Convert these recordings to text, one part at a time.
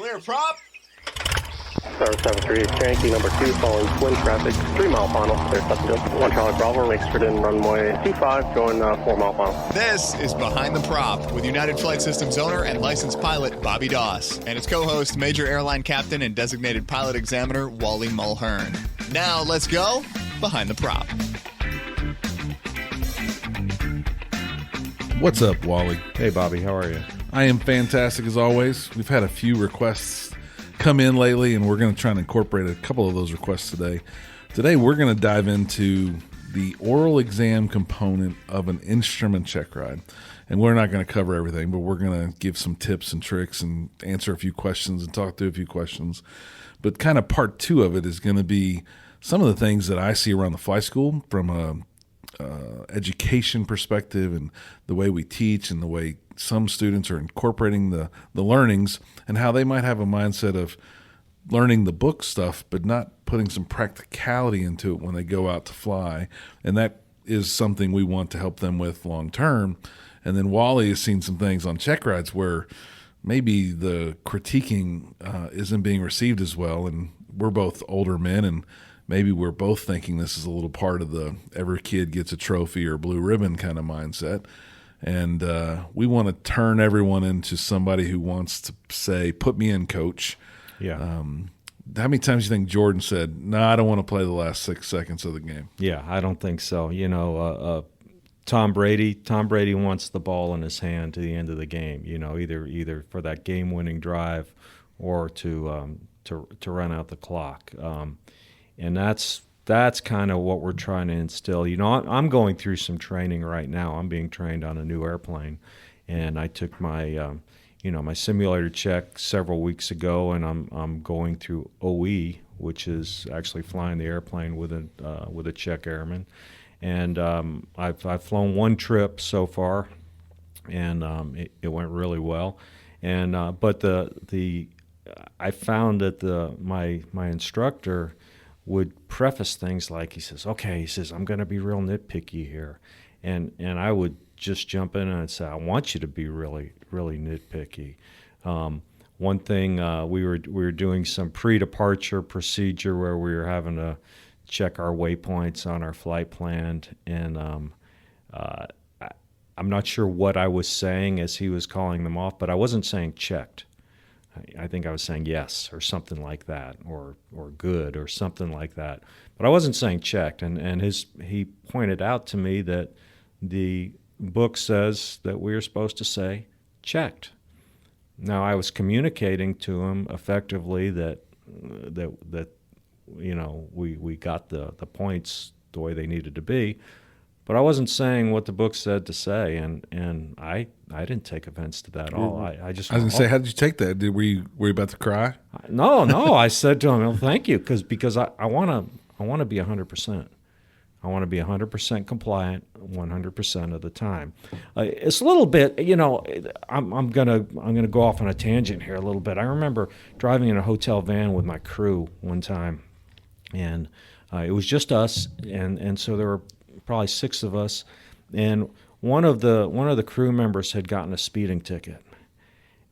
Clear prop. Star 73, Cherokee number 2, following twin traffic, 3 mile final, clear Sutton. 1 Charlie Bravo, exit in runway 25, going 4 mile final. This is Behind the Prop with United Flight Systems owner and licensed pilot Bobby Doss and its co-host, Major Airline Captain and designated pilot examiner Wally Mulhern. Now let's go Behind the Prop. What's up, Wally? Hey, Bobby. How are you? I am fantastic as always. We've had a few requests come in lately, and we're going to try and incorporate a couple of those requests today. Today, we're going to dive into the oral exam component of an instrument check ride. And we're not going to cover everything, but we're going to give some tips and tricks and answer a few questions and talk through a few questions. But kind of part 2 of it is going to be some of the things that I see around the flight school from a education perspective and the way we teach and the way some students are incorporating the learnings and how they might have a mindset of learning the book stuff but not putting some practicality into it when they go out to fly. And that is something we want to help them with long term. And then Wally has seen some things on check rides where maybe the critiquing isn't being received as well. And we're both older men, and maybe we're both thinking this is a little part of the every kid gets a trophy or blue ribbon kind of mindset. And we want to turn everyone into somebody who wants to say, put me in, coach. Yeah. How many times do you think Jordan said, no, I don't want to play the last 6 seconds of the game? Yeah, I don't think so. You know, Tom Brady wants the ball in his hand to the end of the game, you know, either for that game-winning drive or to run out the clock. And that's kind of what we're trying to instill. You know, I'm going through some training right now. I'm being trained on a new airplane, and I took my, my simulator check several weeks ago, and I'm going through OE, which is actually flying the airplane with a check airman. And I've flown one trip so far, and it went really well. And but I found that my instructor would preface things like, he says, I'm going to be real nitpicky here. And I would just jump in and say, I want you to be really, really nitpicky. One thing, we were doing some pre-departure procedure where we were having to check our waypoints on our flight plan. And I'm not sure what I was saying as he was calling them off, but I wasn't saying checked. I think I was saying yes or something like that, or good or something like that. But I wasn't saying checked. And he pointed out to me that the book says that we are supposed to say checked. Now, I was communicating to him effectively that we got the points the way they needed to be. But I wasn't saying what the book said to say, and I didn't take offense to that at all. I just I was going to say, how did you take that? Were you about to cry? No. I said to him, well, thank you, because I want to be 100%. I want to be 100% compliant 100% of the time. It's a little bit, I'm gonna go off on a tangent here a little bit. I remember driving in a hotel van with my crew one time, and it was just us, and so there were probably 6 of us, and one of the crew members had gotten a speeding ticket,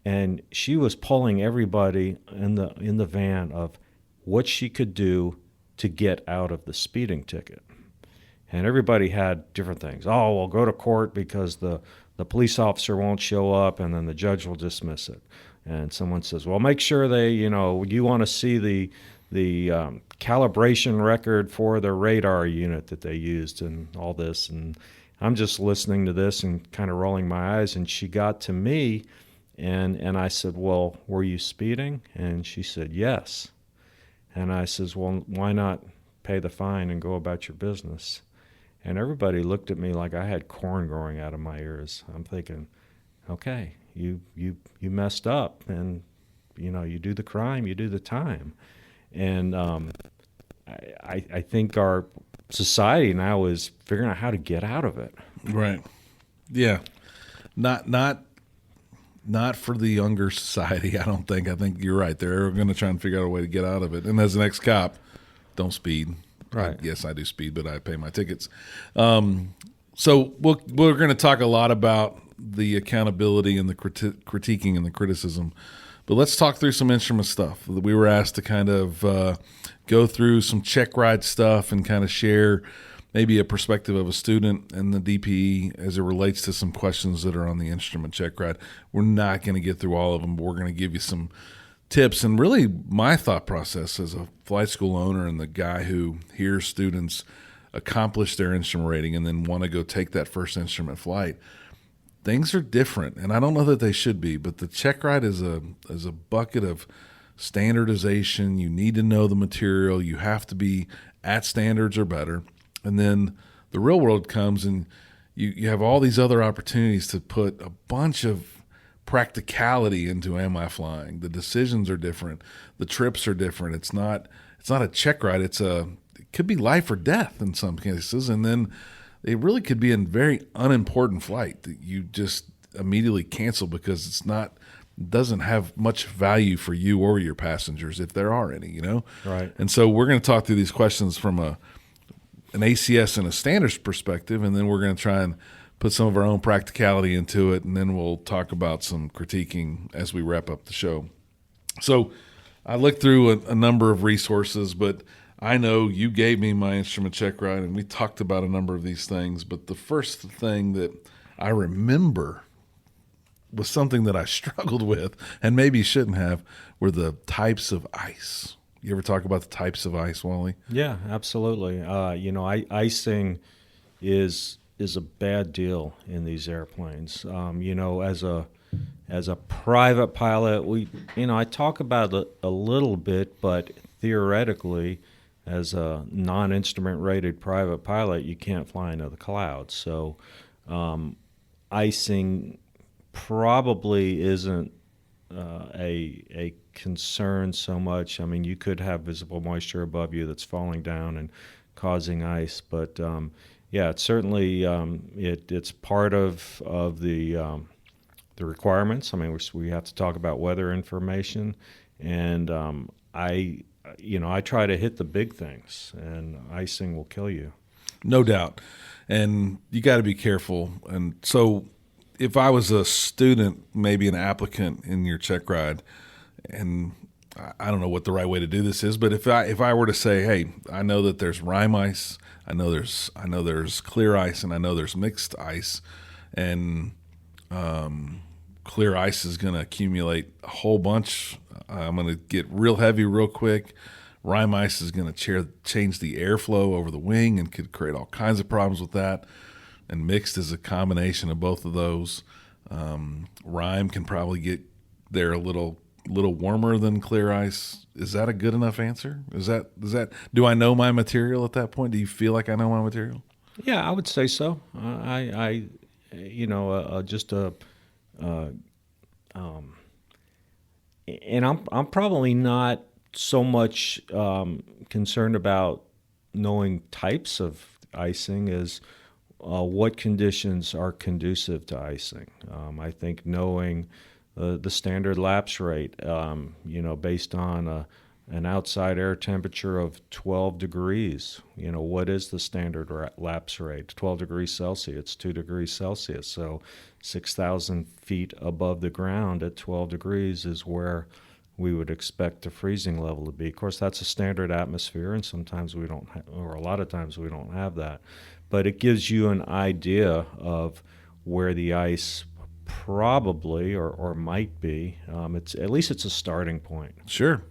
and she was pulling everybody in the van of what she could do to get out of the speeding ticket. And everybody had different things. Oh, we'll go to court because the police officer won't show up, and then the judge will dismiss it. And someone says, well, make sure you want to see the calibration record for the radar unit that they used and all this. And I'm just listening to this and kind of rolling my eyes. And she got to me, and I said, well, were you speeding? And she said, yes. And I says, well, why not pay the fine and go about your business? And everybody looked at me like I had corn growing out of my ears. I'm thinking, okay, you messed up, and you do the crime, you do the time. And I think our society now is figuring out how to get out of it. Right. Yeah. Not for the younger society, I don't think. I think you're right. They're going to try and figure out a way to get out of it. And as an ex-cop, don't speed. Right. Yes, I do speed, but I pay my tickets. So we're going to talk a lot about the accountability and the critiquing and the criticism. But let's talk through some instrument stuff. We were asked to kind of go through some check ride stuff and kind of share maybe a perspective of a student and the DPE as it relates to some questions that are on the instrument check ride. We're not going to get through all of them, but we're going to give you some tips and really my thought process as a flight school owner and the guy who hears students accomplish their instrument rating and then want to go take that first instrument flight. Things are different, and I don't know that they should be, but the check ride is a bucket of standardization. You need to know the material. You have to be at standards or better. And then the real world comes and you have all these other opportunities to put a bunch of practicality into am I flying. The decisions are different. The trips are different. It's not a check ride. It could be life or death in some cases. And then it really could be a very unimportant flight that you just immediately cancel because doesn't have much value for you or your passengers if there are any, Right. And so we're going to talk through these questions from an ACS and a standards perspective, and then we're going to try and put some of our own practicality into it, and then we'll talk about some critiquing as we wrap up the show. So I looked through a number of resources, but I know you gave me my instrument check ride, and we talked about a number of these things, but the first thing that I remember was something that I struggled with, and maybe shouldn't have, were the types of ice. You ever talk about the types of ice, Wally? Yeah, absolutely. Icing is a bad deal in these airplanes. As a private pilot, I talk about it a little bit, but theoretically, as a non-instrument rated private pilot, you can't fly into the clouds. So, icing probably isn't a concern so much. I mean, you could have visible moisture above you that's falling down and causing ice, but it's certainly it's part of the requirements. I mean, we have to talk about weather information, and I try to hit the big things, and icing will kill you. No doubt, and you got to be careful. And so, if I was a student, maybe an applicant in your check ride, and I don't know what the right way to do this is, but if I were to say, hey, I know that there's rime ice, I know there's clear ice, and I know there's mixed ice, and clear ice is going to accumulate a whole bunch. I'm going to get real heavy real quick. Rime ice is going to change the airflow over the wing and could create all kinds of problems with that. And mixed is a combination of both of those. Rime can probably get there a little warmer than clear ice. Is that a good enough answer? Is that do I know my material at that point? Do you feel like I know my material? Yeah, I would say so. And I'm probably not so much concerned about knowing types of icing as what conditions are conducive to icing. I think knowing the standard lapse rate, based on an outside air temperature of 12 degrees, what is the standard lapse rate? 12 degrees Celsius, 2 degrees Celsius. So 6,000 feet above the ground at 12 degrees is where we would expect the freezing level to be. Of course, that's a standard atmosphere, and sometimes we don't, or a lot of times we don't have that. But it gives you an idea of where the ice probably or might be. At least it's a starting point. Sure.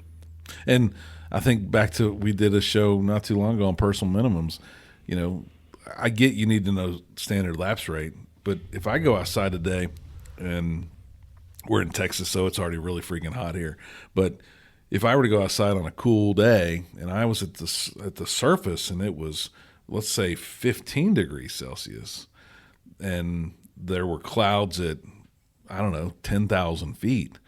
And I think back to, we did a show not too long ago on personal minimums. I get you need to know standard lapse rate, but if I go outside today, and we're in Texas, so it's already really freaking hot here, but if I were to go outside on a cool day and I was at the surface and it was, let's say, 15 degrees Celsius, and there were clouds at, 10,000 feet,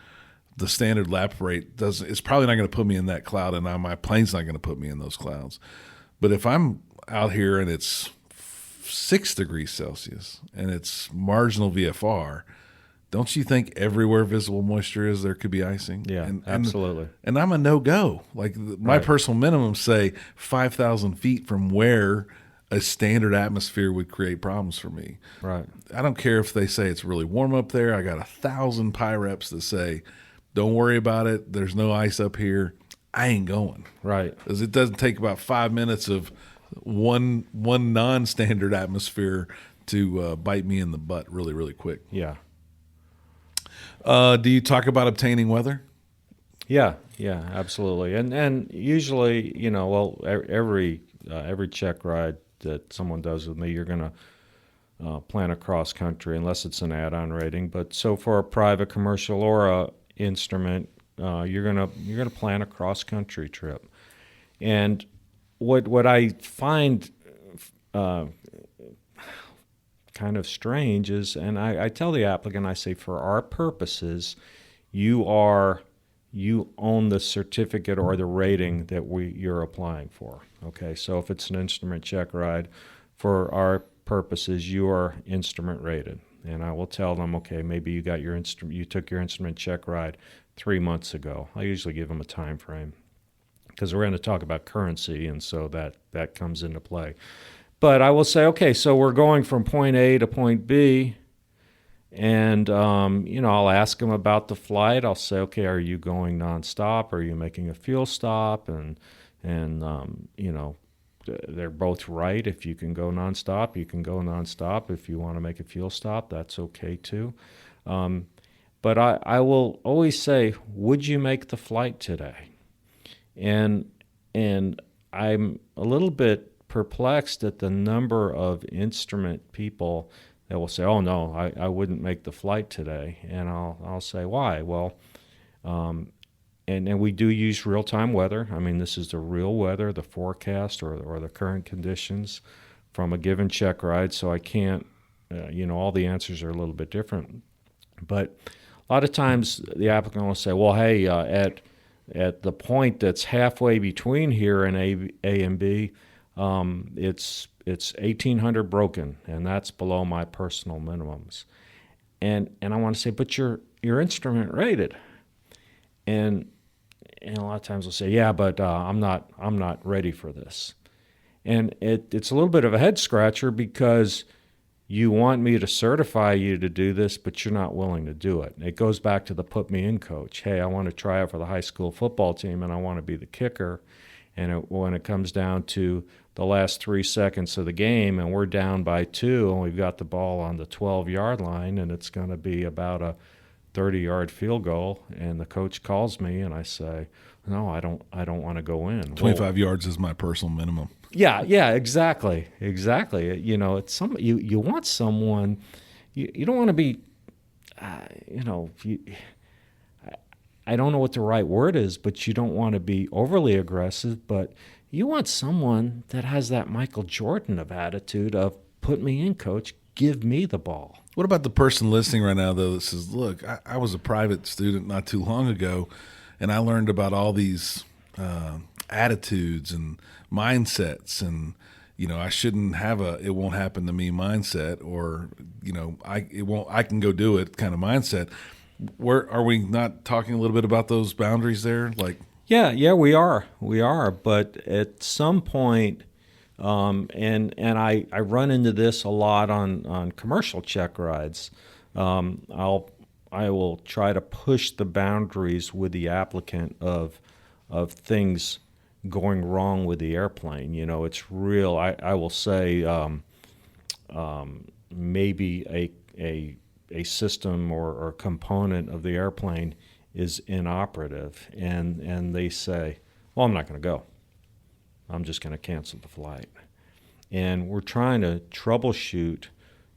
the standard lapse rate it's probably not going to put me in that cloud, and my plane's not going to put me in those clouds. But if I'm out here and it's 6 degrees Celsius and it's marginal VFR, don't you think everywhere visible moisture is, there could be icing? Yeah, absolutely. And I'm a no-go. Like my personal minimums say 5,000 feet from where a standard atmosphere would create problems for me. Right. I don't care if they say it's really warm up there. I got 1,000 PIREPs that say Don't worry about it. There's no ice up here. I ain't going. Right. Because it doesn't take about 5 minutes of one non-standard atmosphere to bite me in the butt really, really quick. Yeah. Do you talk about obtaining weather? Yeah, absolutely. And usually, every check ride that someone does with me, you're going to plan a cross country unless it's an add-on rating. But so for a private, commercial, or a instrument, you're gonna plan a cross country trip. And what I find kind of strange is, and I tell the applicant, I say, for our purposes, you own the certificate or the rating that you're applying for. Okay, so if it's an instrument check ride, for our purposes, you are instrument rated. And I will tell them, okay, maybe you took your instrument check ride 3 months ago. I usually give them a time frame because we're going to talk about currency, and so that comes into play. But I will say, okay, so we're going from point A to point B, and I'll ask them about the flight. I'll say, okay, are you going nonstop? Are you making a fuel stop? And they're both right. If you can go nonstop, you can go nonstop. If you want to make a fuel stop, that's okay too. But I will always say, would you make the flight today? And I'm a little bit perplexed at the number of instrument people that will say, oh no, I wouldn't make the flight today. And I'll say, why? Well, and we do use real-time weather. I mean, this is the real weather, the forecast or the current conditions from a given check ride. So I can't, all the answers are a little bit different. But a lot of times the applicant will say, well, hey, at the point that's halfway between here and A and B, it's 1,800 broken, and that's below my personal minimums. And I want to say, but you're instrument rated. And a lot of times they'll say, yeah, but I'm not ready for this. And it's a little bit of a head scratcher because you want me to certify you to do this, but you're not willing to do it. It goes back to the put me in coach. Hey, I want to try out for the high school football team, and I want to be the kicker. And when it comes down to the last 3 seconds of the game and we're down by 2 and we've got the ball on the 12-yard line and it's going to be about a 30-yard field goal, and the coach calls me and I say, no, I don't want to go in. 25 yards is my personal minimum. Yeah, exactly. It's you want someone, you don't want to be, I don't know what the right word is, but you don't want to be overly aggressive, but you want someone that has that Michael Jordan of attitude of, put me in, coach, give me the ball. What about the person listening right now, though, that says, look, I was a private student not too long ago, and I learned about all these attitudes and mindsets, and I shouldn't have it won't happen to me mindset, or I can go do it kind of mindset. Where are we not talking a little bit about those boundaries there? Yeah, we are. But at some point, and I run into this a lot on commercial check rides. I will try to push the boundaries with the applicant of things going wrong with the airplane. It's real. I will say maybe a system or component of the airplane is inoperative, and they say, well, I'm not going to go. I'm just going to cancel the flight. And we're trying to troubleshoot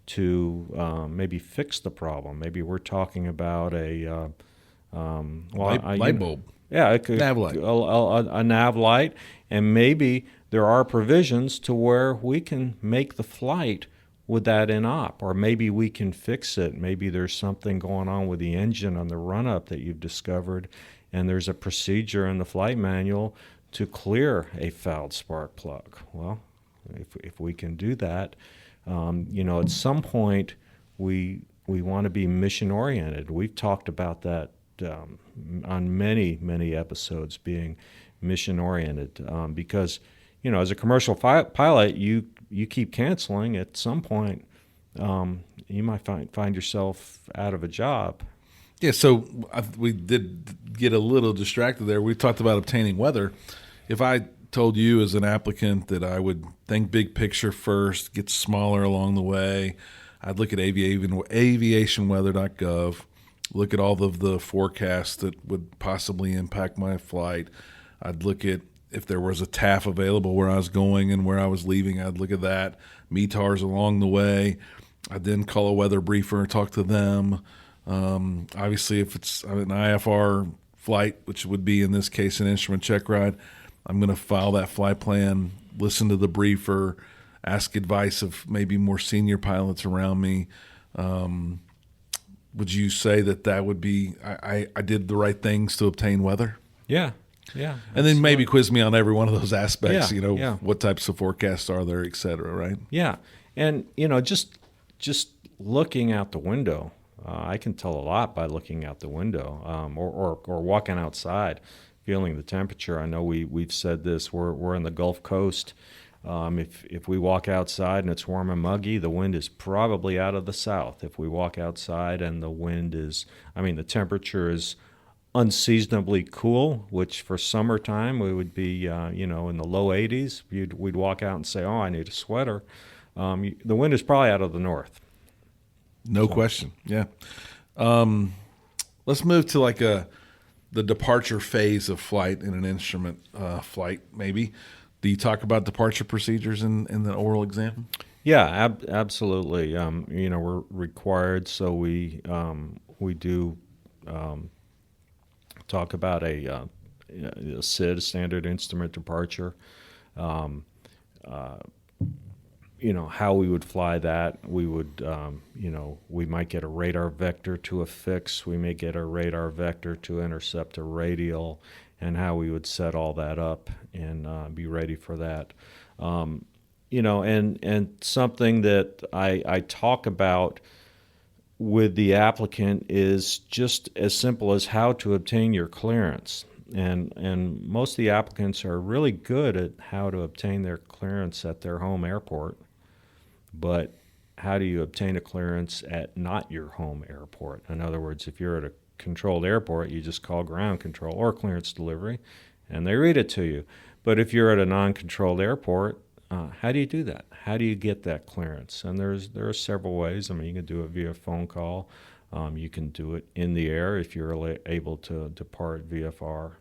to maybe fix the problem. Maybe we're talking about a light bulb. Yeah, it could, nav light. A nav light, and maybe there are provisions to where we can make the flight with that in op, or maybe we can fix it. Maybe there's something going on with the engine on the run-up that you've discovered, and there's a procedure in the flight manual to clear a fouled spark plug. Well, if we can do that, at some point we want to be mission-oriented. We've talked about that on many episodes, being mission-oriented, because as a commercial pilot, you keep canceling. At some point, you might find yourself out of a job. Yeah, so we did get a little distracted there. We talked about obtaining weather. If I told you as an applicant that I would think big picture first, get smaller along the way, I'd look at aviationweather.gov, look at all of the forecasts that would possibly impact my flight. I'd look at if there was a TAF available where I was going and where I was leaving. I'd look at that, METARs along the way. I'd then call a weather briefer and talk to them. Obviously, if it's an IFR flight, which would be in this case an instrument check ride, I'm going to file that flight plan, listen to the briefer, ask advice of maybe more senior pilots around me. Would you say that would be I did the right things to obtain weather? Yeah. And then maybe quiz me on every one of those aspects. Yeah. What types of forecasts are there, et cetera, right? Yeah, and just looking out the window. I can tell a lot by looking out the window, or walking outside, feeling the temperature. I know we've said this. We're in the Gulf Coast. If we walk outside and it's warm and muggy, the wind is probably out of the south. If we walk outside and the temperature is unseasonably cool, which for summertime we would be in the low 80s. We'd walk out and say, "Oh, I need a sweater." The wind is probably out of the north. No question. Yeah. Let's move to the departure phase of flight in an instrument flight, maybe. Do you talk about departure procedures in the oral exam? Yeah, absolutely. We're required, so we do talk about a SID, standard instrument departure. How we would fly that. We would, we might get a radar vector to a fix. We may get a radar vector to intercept a radial, and how we would set all that up and be ready for that. And something that I talk about with the applicant is just as simple as how to obtain your clearance. And most of the applicants are really good at how to obtain their clearance at their home airport. But how do you obtain a clearance at not your home airport? In other words, if you're at a controlled airport, you just call ground control or clearance delivery, and they read it to you. But if you're at a non-controlled airport, how do you do that? How do you get that clearance? And there are several ways. I mean, you can do it via phone call. You can do it in the air if you're able to depart VFR.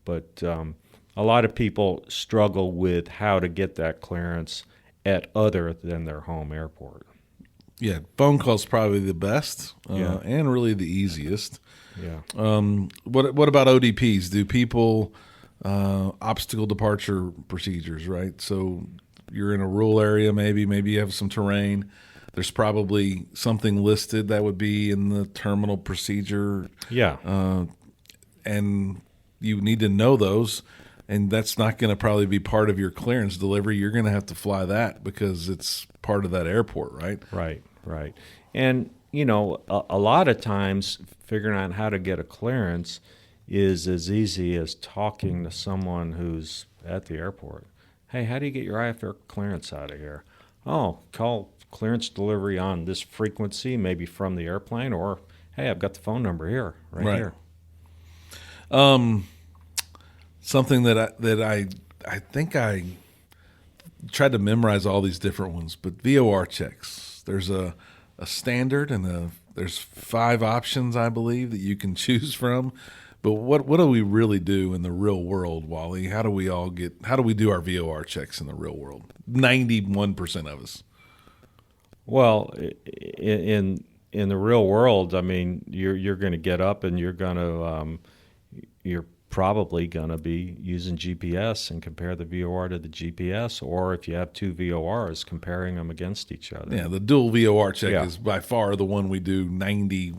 But a lot of people struggle with how to get that clearance at other than their home airport. Yeah, phone call's probably the best and really the easiest. Yeah. What about ODPs? Do people obstacle departure procedures, right? So you're in a rural area, maybe you have some terrain. There's probably something listed that would be in the terminal procedure. Yeah. And you need to know those. And that's not going to probably be part of your clearance delivery. You're going to have to fly that because it's part of that airport, right? Right. And, a lot of times figuring out how to get a clearance is as easy as talking to someone who's at the airport. Hey, how do you get your IFR clearance out of here? Oh, call clearance delivery on this frequency, maybe from the airplane, or, hey, I've got the phone number here, right here. Something that I think I tried to memorize all these different ones, but VOR checks. There's a standard and there's 5 options, I believe, that you can choose from. But what do we really do in the real world, Wally? How do we do our VOR checks in the real world? 91% of us. Well, in the real world, I mean, you're going to get up and you're probably going to be using GPS and compare the VOR to the GPS, or if you have 2 VORs, comparing them against each other. Yeah, the dual VOR check is by far the one we do 99%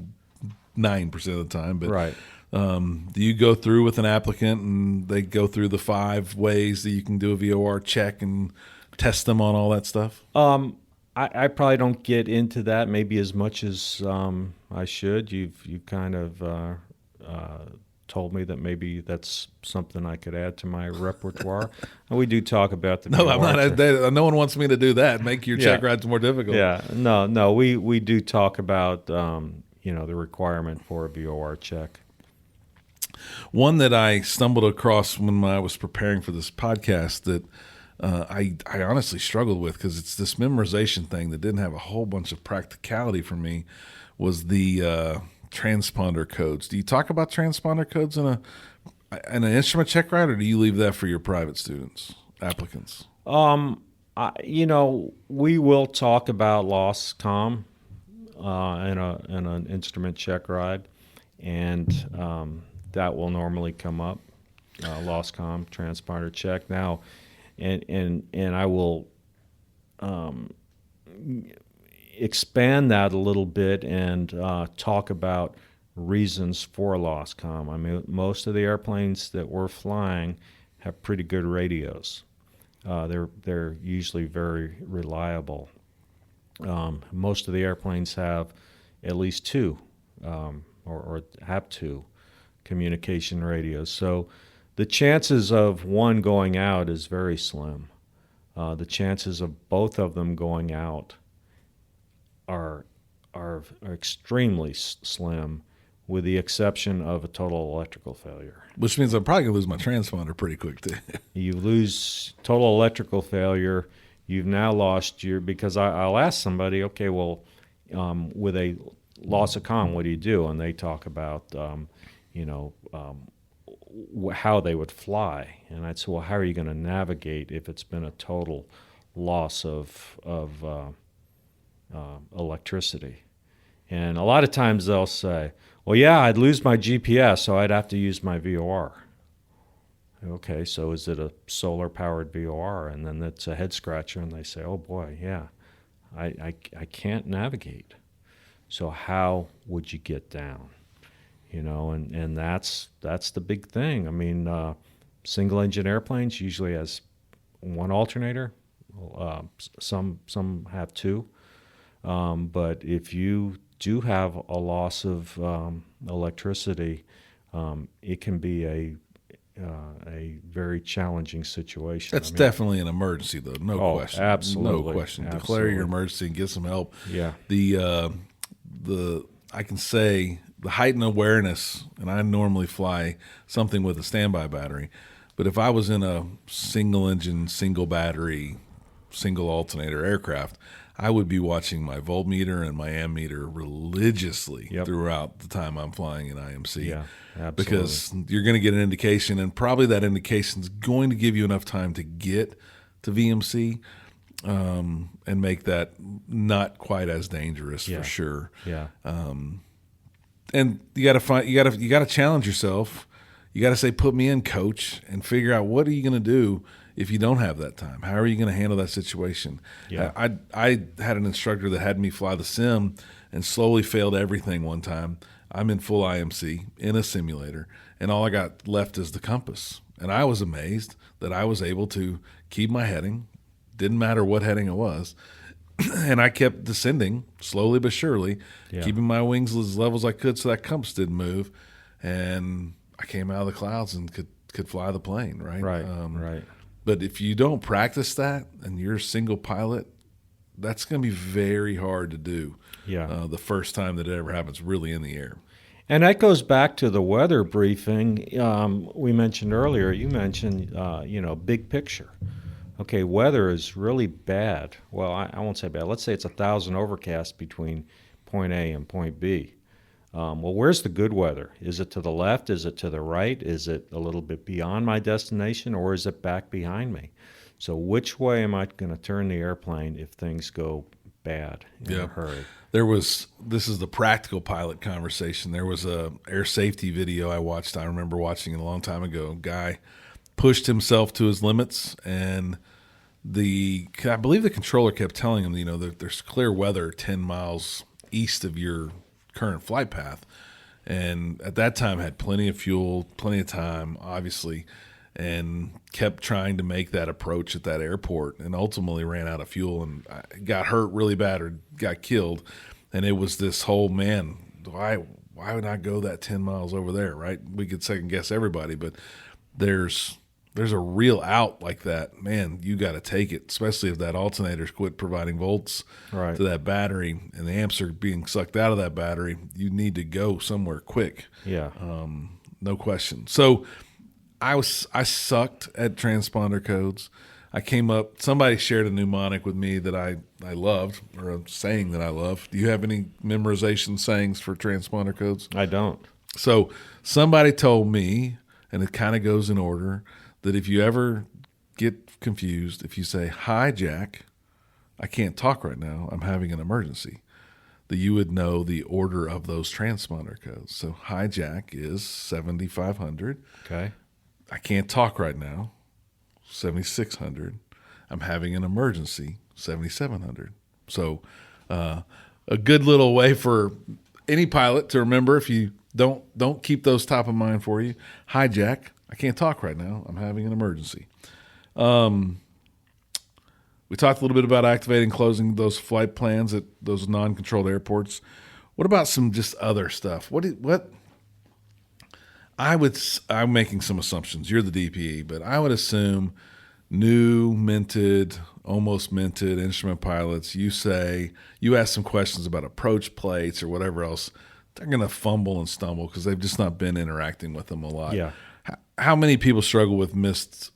of the time. But right. Do you go through with an applicant and they go through the 5 ways that you can do a VOR check and test them on all that stuff? I probably don't get into that maybe as much as I should. You've kind of told me that maybe that's something I could add to my repertoire. And we do talk about the No, VOR I'm not. No one wants me to do that. Make your check rides more difficult. Yeah, no. We do talk about the requirement for a VOR check. One that I stumbled across when I was preparing for this podcast that I honestly struggled with, because it's this memorization thing that didn't have a whole bunch of practicality for me, was the transponder codes. Do you talk about transponder codes in an instrument check ride, or do you leave that for your private students, applicants? We will talk about loss comm in an instrument check ride, and that will normally come up, loss comm, transponder check. Now, and I will expand that a little bit and talk about reasons for loss comm. I mean, most of the airplanes that we're flying have pretty good radios. They're usually very reliable. Most of the airplanes have at least two, or have two communication radios. So the chances of one going out is very slim. The chances of both of them going out are extremely slim, with the exception of a total electrical failure. Which means I'm probably going to lose my transponder pretty quick, too. You lose total electrical failure, you've now lost because I'll ask somebody, okay, well, with a loss of comm, what do you do? And they talk about, how they would fly. And I'd say, well, how are you going to navigate if it's been a total loss of electricity? And a lot of times they'll say, well, yeah, I'd lose my GPS, so I'd have to use my VOR. Okay, so is it a solar-powered VOR? And then it's a head-scratcher, and they say, oh, boy, yeah, I can't navigate. So how would you get down? And that's the big thing. I mean, single-engine airplanes usually has one alternator. Some have two. But if you do have a loss of electricity, it can be a very challenging situation. That's definitely an emergency, though. No question. Absolutely. No question. Absolutely. Declare your emergency and get some help. Yeah. I can say the heightened awareness, and I normally fly something with a standby battery, but if I was in a single engine, single battery, single alternator aircraft, I would be watching my voltmeter and my ammeter religiously throughout the time I'm flying in IMC. Yeah, absolutely. Because you're going to get an indication, and probably that indication is going to give you enough time to get to VMC and make that not quite as dangerous for sure. Yeah. And you got to challenge yourself. You got to say, put me in, coach, and figure out what are you going to do if you don't have that time. How are you going to handle that situation? Yeah. I had an instructor that had me fly the sim and slowly failed everything one time. I'm in full IMC in a simulator, and all I got left is the compass. And I was amazed that I was able to keep my heading. Didn't matter what heading it was. And I kept descending slowly but surely, keeping my wings as level as I could so that compass didn't move. And I came out of the clouds and could fly the plane, right? Right. But if you don't practice that and you're a single pilot, that's going to be very hard to do the first time that it ever happens really in the air. And that goes back to the weather briefing we mentioned earlier. You mentioned, big picture. Okay, weather is really bad. Well, I won't say bad. Let's say it's 1,000 overcast between point A and point B. Well, where's the good weather? Is it to the left? Is it to the right? Is it a little bit beyond my destination, or is it back behind me? So which way am I going to turn the airplane if things go bad in a hurry? This is the practical pilot conversation. There was a air safety video I watched. I remember watching it a long time ago. A guy pushed himself to his limits, and I believe the controller kept telling him, there's clear weather 10 miles east of your current flight path. And at that time had plenty of fuel, plenty of time, obviously, and kept trying to make that approach at that airport, and ultimately ran out of fuel and got hurt really bad or got killed. And it was this whole, man, why would I go that 10 miles over there, right? We could second guess everybody, but there's there's a real out like that, man, you got to take it, especially if that alternator's quit providing volts Right. to that battery and the amps are being sucked out of that battery. You need to go somewhere quick. Yeah. No question. So I sucked at transponder codes. I came up, somebody shared a mnemonic with me that I loved, or a saying that I love. Do you have any memorization sayings for transponder codes? I don't. So somebody told me, and it kind of goes in order, that if you ever get confused, if you say, "Hi, Jack, I can't talk right now, I'm having an emergency," that you would know the order of those transponder codes. So "Hi, Jack" is 7500. Okay. "I can't talk right now," 7600. "I'm having an emergency," 7700. So a good little way for any pilot to remember if you don't keep those top of mind for you. "Hi, Jack, I can't talk right now, I'm having an emergency." We talked a little bit about activating and closing those flight plans at those non-controlled airports. What about some just other stuff? I'm making some assumptions. You're the DPE, but I would assume new, minted, almost minted instrument pilots, you ask some questions about approach plates or whatever else, they're going to fumble and stumble because they've just not been interacting with them a lot. Yeah. How many people struggle with missed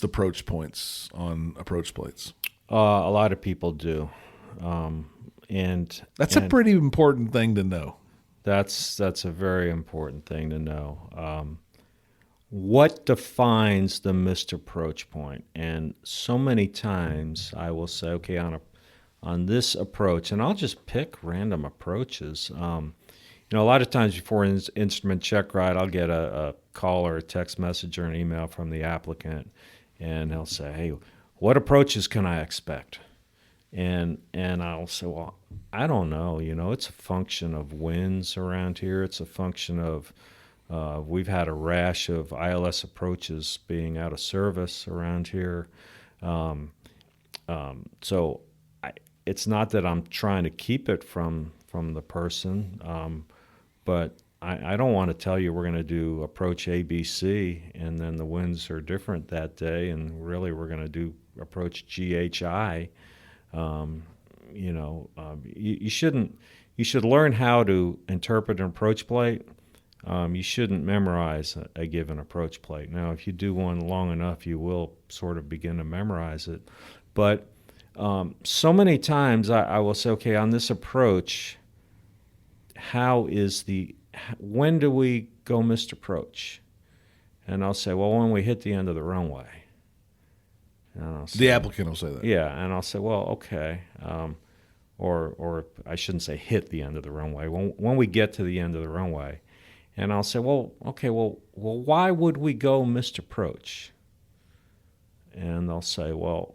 approach points on approach plates? A lot of people do. And That's a pretty important thing to know. That's a very important thing to know. What defines the missed approach point? And so many times I will say, okay, on this approach, and I'll just pick random approaches. A lot of times before an instrument check ride, I'll get a call or a text message or an email from the applicant, and they'll say, "Hey, what approaches can I expect?" And I'll say, "Well, I don't know. It's a function of winds around here. It's a function of we've had a rash of ILS approaches being out of service around here. So it's not that I'm trying to keep it from the person, but I don't want to tell you we're going to do approach ABC and then the winds are different that day, and really we're going to do approach GHI." You should learn how to interpret an approach plate. You shouldn't memorize a given approach plate. Now, if you do one long enough, you will sort of begin to memorize it. But so many times I will say, okay, on this approach, when do we go missed approach? And I'll say, well, when we hit the end of the runway. And I'll say, The applicant will say that. yeah, and I'll say, well, okay, or I shouldn't say hit the end of the runway. When we get to the end of the runway, and I'll say, well, okay, well, why would we go missed approach? And they'll say, well,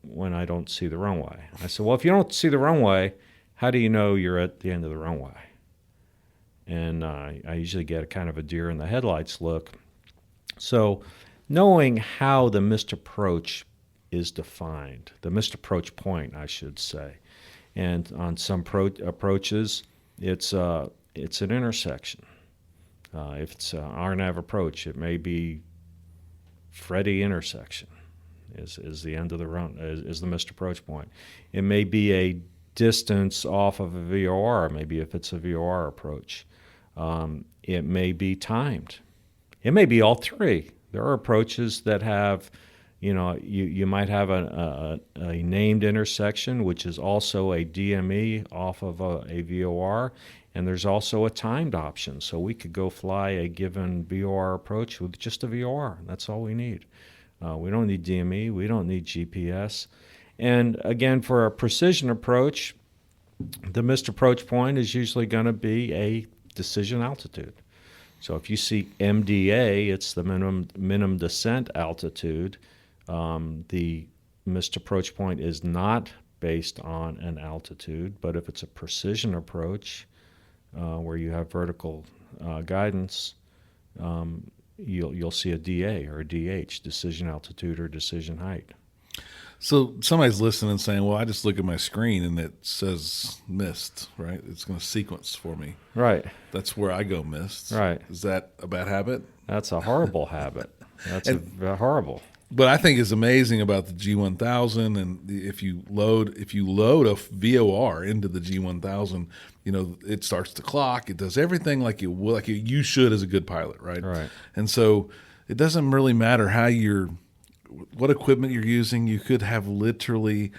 when I don't see the runway. I said, well, if you don't see the runway, how do you know you're at the end of the runway? And I usually get a kind of a deer in the headlights look. So knowing how the missed approach is defined, the missed approach point, I should say. And on some approaches, it's an intersection. If it's an RNAV approach, it may be Freddy intersection is the end of the run, is the missed approach point. It may be a distance off of a VOR, maybe if it's a VOR approach. It may be timed. It may be all three. There are approaches that have, you might have a named intersection, which is also a DME off of a VOR, and there's also a timed option. So we could go fly a given VOR approach with just a VOR. That's all we need. We don't need DME. We don't need GPS. And again, for a precision approach, the missed approach point is usually going to be a decision altitude. So if you see MDA, it's the minimum descent altitude. The missed approach point is not based on an altitude, but if it's a precision approach where you have vertical guidance, you'll see a DA or a DH, decision altitude or decision height. So somebody's listening and saying, well, I just look at my screen and it says missed, right? It's going to sequence for me. Right. That's where I go missed. Right. Is that a bad habit? That's a horrible habit. That's horrible. But I think is amazing about the G1000, and if you load a VOR into the G1000, it starts the clock. It does everything like you should as a good pilot, right? Right. And so it doesn't really matter what equipment you're using. You could have literally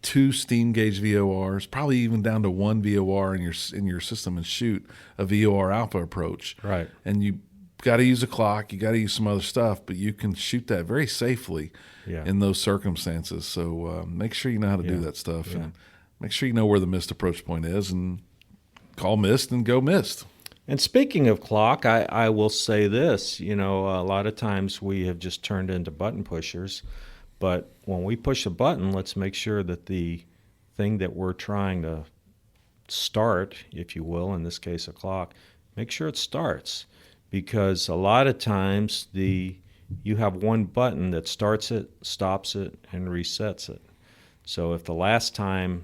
two steam gauge VORs, probably even down to one VOR in your system, and shoot a VOR alpha approach. Right. And you got to use a clock, you got to use some other stuff, but you can shoot that very safely in those circumstances. So make sure you know how to do that stuff, and make sure you know where the missed approach point is, and call missed and go missed. And speaking of clock, I will say this, a lot of times we have just turned into button pushers, but when we push a button, let's make sure that the thing that we're trying to start, if you will, in this case a clock, make sure it starts. Because a lot of times you have one button that starts it, stops it, and resets it. So if the last time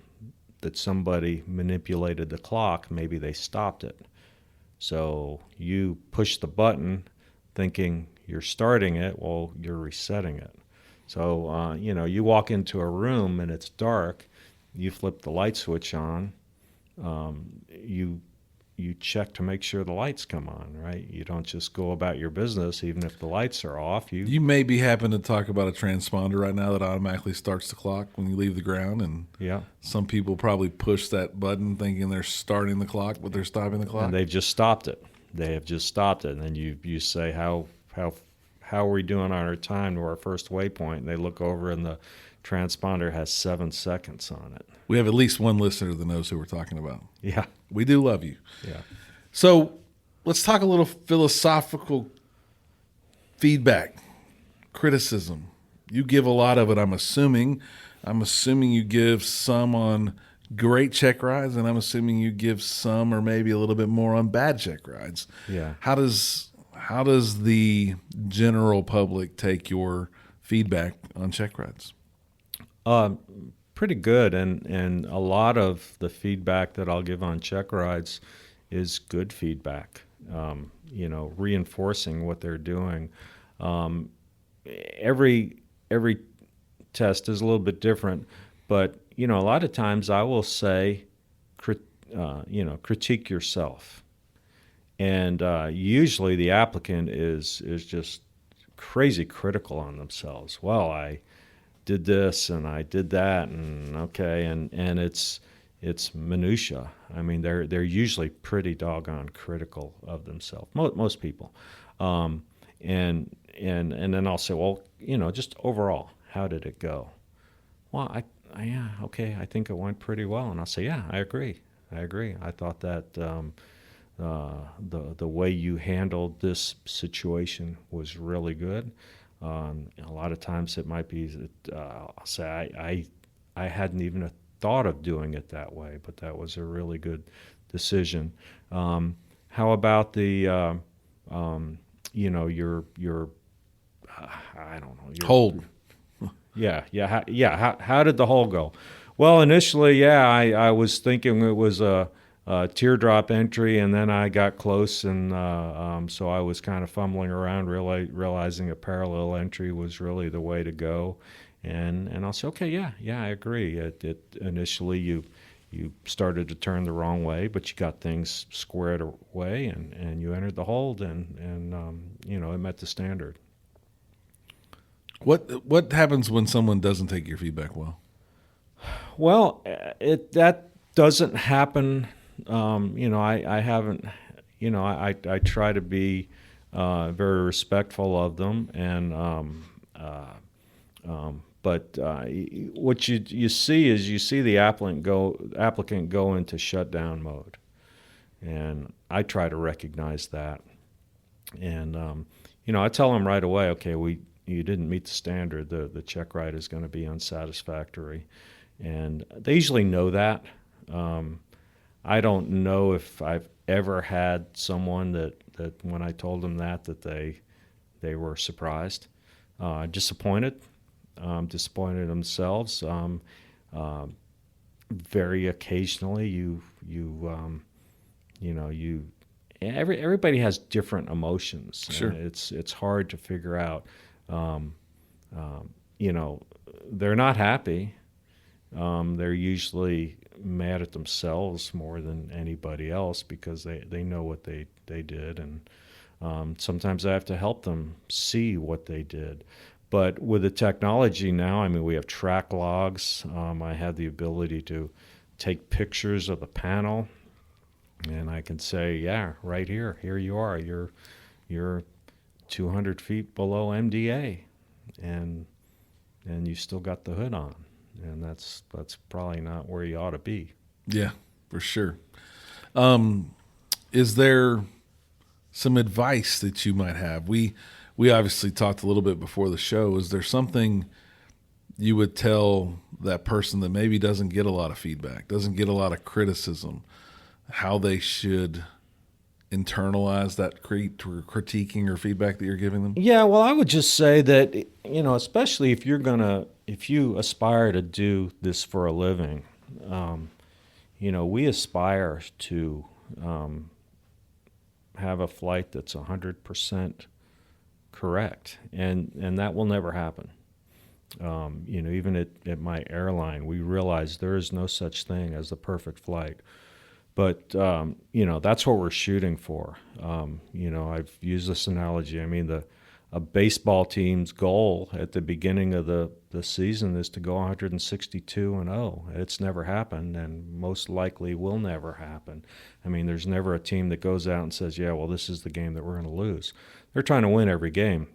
that somebody manipulated the clock, maybe they stopped it. So you push the button thinking you're starting it, well, you're resetting it. So, you walk into a room and it's dark, you flip the light switch on, you check to make sure the lights come on, right? You don't just go about your business even if the lights are off. You may be happen to talk about a transponder right now that automatically starts the clock when you leave the ground, and some people probably push that button thinking they're starting the clock, but they're stopping the clock. And they've just stopped it. They have just stopped it. And then you say, how are we doing on our time to our first waypoint? And they look over and the transponder has 7 seconds on it. We have at least one listener that knows who we're talking about. Yeah. We do love you. Yeah. So let's talk a little philosophical feedback, criticism. You give a lot of it, I'm assuming. I'm assuming you give some on great check rides, and I'm assuming you give some or maybe a little bit more on bad check rides. Yeah. How does the general public take your feedback on check rides? Pretty good, and a lot of the feedback that I'll give on check rides is good feedback. Reinforcing what they're doing. Every test is a little bit different, but a lot of times I will say, critique yourself, and usually the applicant is just crazy critical on themselves. Well, I did this and I did that, and okay, and it's minutia. I mean, they're usually pretty doggone critical of themselves. Most people, and then I'll say, well, just overall, how did it go? Well, I think it went pretty well, and I'll say, yeah, I agree. I thought that the way you handled this situation was really good. A lot of times it might be that I'll say I hadn't even thought of doing it that way, but that was a really good decision. How about the your I don't know, hold? How did the hole go? Well, initially, I was thinking it was a teardrop entry, and then I got close, and so I was kind of fumbling around, realizing a parallel entry was really the way to go, and I'll say, okay, I agree. It initially you started to turn the wrong way, but you got things squared away, and you entered the hold, and it met the standard. What happens when someone doesn't take your feedback well? Well, that doesn't happen. I haven't, I try to be very respectful of them, and but what you see is the applicant go into shutdown mode, and I try to recognize that, and I tell them right away, okay, you didn't meet the standard. The check ride is going to be unsatisfactory, and they usually know that. I don't know if I've ever had someone that when I told them that they were surprised, disappointed themselves. Very occasionally, you everybody has different emotions. Sure. And it's hard to figure out. You know, they're not happy. They're usually mad at themselves more than anybody else because they know what they did, and sometimes I have to help them see what they did. But with the technology now, I mean, we have track logs. I have the ability to take pictures of the panel, and I can say, yeah, right here you are. You're 200 feet below MDA, and you still got the hood on, and that's probably not where you ought to be. Yeah, for sure. Is there some advice that you might have? We obviously talked a little bit before the show. Is there something you would tell that person that maybe doesn't get a lot of feedback, doesn't get a lot of criticism, how they should internalize that critiquing or feedback that you're giving them? Yeah, well, I would just say that, you know, especially if you aspire to do this for a living, you know, we aspire to have a flight that's 100% correct, and that will never happen. You know, even at my airline, we realize there is no such thing as the perfect flight. But, you know, that's what we're shooting for. You know, I've used this analogy. I mean, a baseball team's goal at the beginning of the season is to go 162-0. It's never happened, and most likely will never happen. I mean, there's never a team that goes out and says, yeah, well, this is the game that we're going to lose. They're trying to win every game.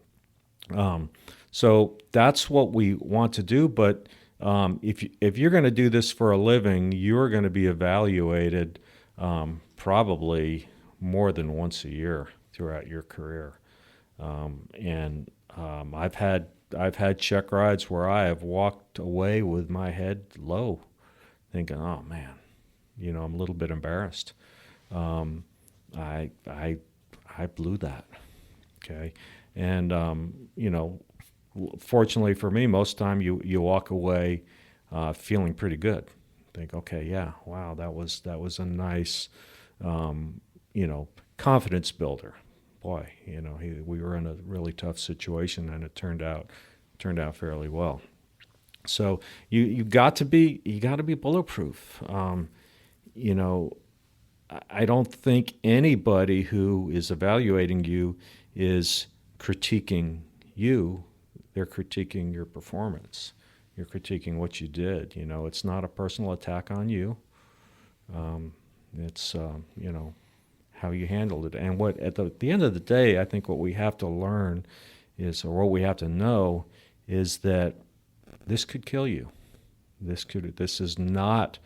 So that's what we want to do, but if you're going to do this for a living, you're going to be evaluated probably more than once a year throughout your career. I've had check rides where I have walked away with my head low, thinking, "Oh man, you know, I'm a little bit embarrassed. I blew that." Okay, and you know, fortunately for me, most time you walk away feeling pretty good. Think, okay, yeah, wow, that was a nice, you know, confidence builder. Boy, you know, we were in a really tough situation, and it turned out fairly well. So you got to be bulletproof. You know, I don't think anybody who is evaluating you is critiquing you. They're critiquing your performance. You're critiquing what you did. You know, it's not a personal attack on you. It's you know, how you handled it. And what at the end of the day, I think what we have to learn is, or what we have to know, is that this could kill you. This is not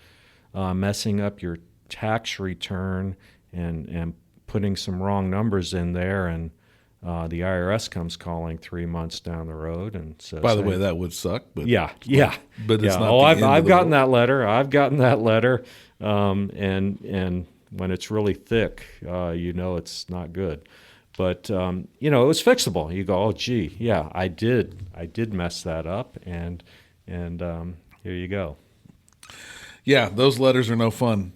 messing up your tax return and putting some wrong numbers in there, and the IRS comes calling 3 months down the road and says, By the way, that would suck. But yeah. But it's not. Oh, the end I've of the gotten world. that letter. I've gotten that letter, and when it's really thick, you know it's not good. But you know, it was fixable. You go, oh, gee, yeah, I did mess that up, and here you go. Yeah, those letters are no fun.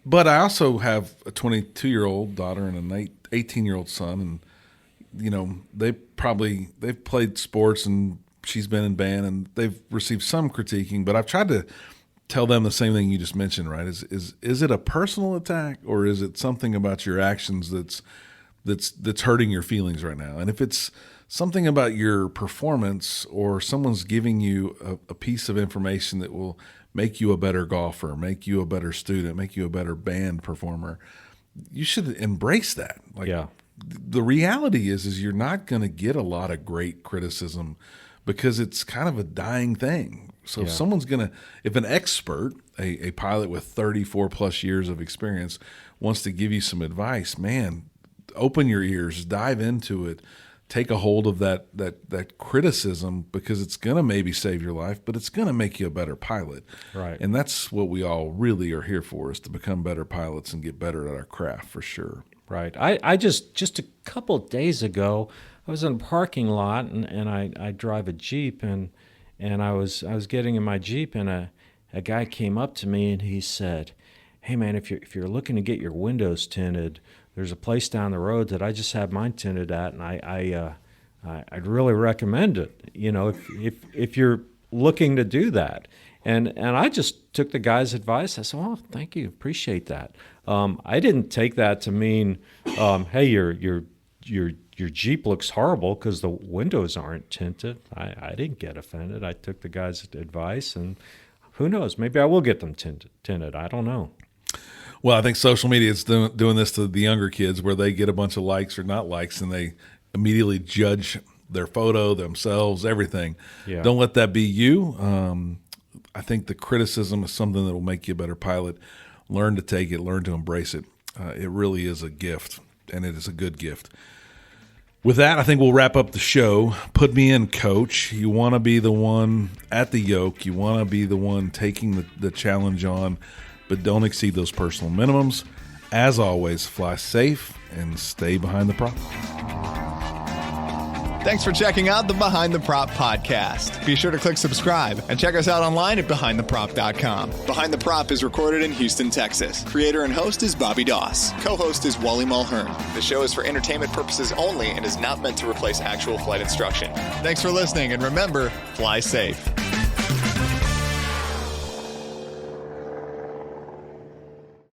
But I also have a 22-year-old daughter and an 18-year-old son, and you know, they've played sports, and she's been in band, and they've received some critiquing. But I've tried to tell them the same thing you just mentioned, right? Is it a personal attack, or is it something about your actions that's hurting your feelings right now? And if it's something about your performance, or someone's giving you a piece of information that will make you a better golfer, make you a better student, make you a better band performer, you should embrace that. Like, Yeah. The reality is you're not going to get a lot of great criticism because it's kind of a dying thing. So Yeah. if an expert, a pilot with 34 plus years of experience, wants to give you some advice, man, open your ears, dive into it, take a hold of that criticism, because it's going to maybe save your life, but it's going to make you a better pilot. Right. And that's what we all really are here for, is to become better pilots and get better at our craft, for sure. Right. I just a couple of days ago, I was in a parking lot, and I drive a Jeep, and I was getting in my Jeep, and a guy came up to me and he said, "Hey man, if you're looking to get your windows tinted, there's a place down the road that I just had mine tinted at, and I'd really recommend it. You know, if you're looking to do that. And I just took the guy's advice. I said, "Oh, thank you, appreciate that." I didn't take that to mean, "Hey, your Jeep looks horrible because the windows aren't tinted." I didn't get offended. I took the guy's advice, and who knows? Maybe I will get them tinted. I don't know. Well, I think social media is doing this to the younger kids, where they get a bunch of likes or not likes, and they immediately judge their photo, themselves, everything. Yeah. Don't let that be you. I think the criticism is something that will make you a better pilot. Learn to take it, learn to embrace it. It really is a gift, and it is a good gift. With that, I think we'll wrap up the show. Put me in, coach. You want to be the one at the yoke. You want to be the one taking the challenge on, but don't exceed those personal minimums. As always, fly safe and stay behind the prop. Thanks for checking out the Behind the Prop podcast. Be sure to click subscribe and check us out online at BehindTheProp.com. Behind the Prop is recorded in Houston, Texas. Creator and host is Bobby Doss. Co-host is Wally Mulhern. The show is for entertainment purposes only and is not meant to replace actual flight instruction. Thanks for listening, and remember, fly safe.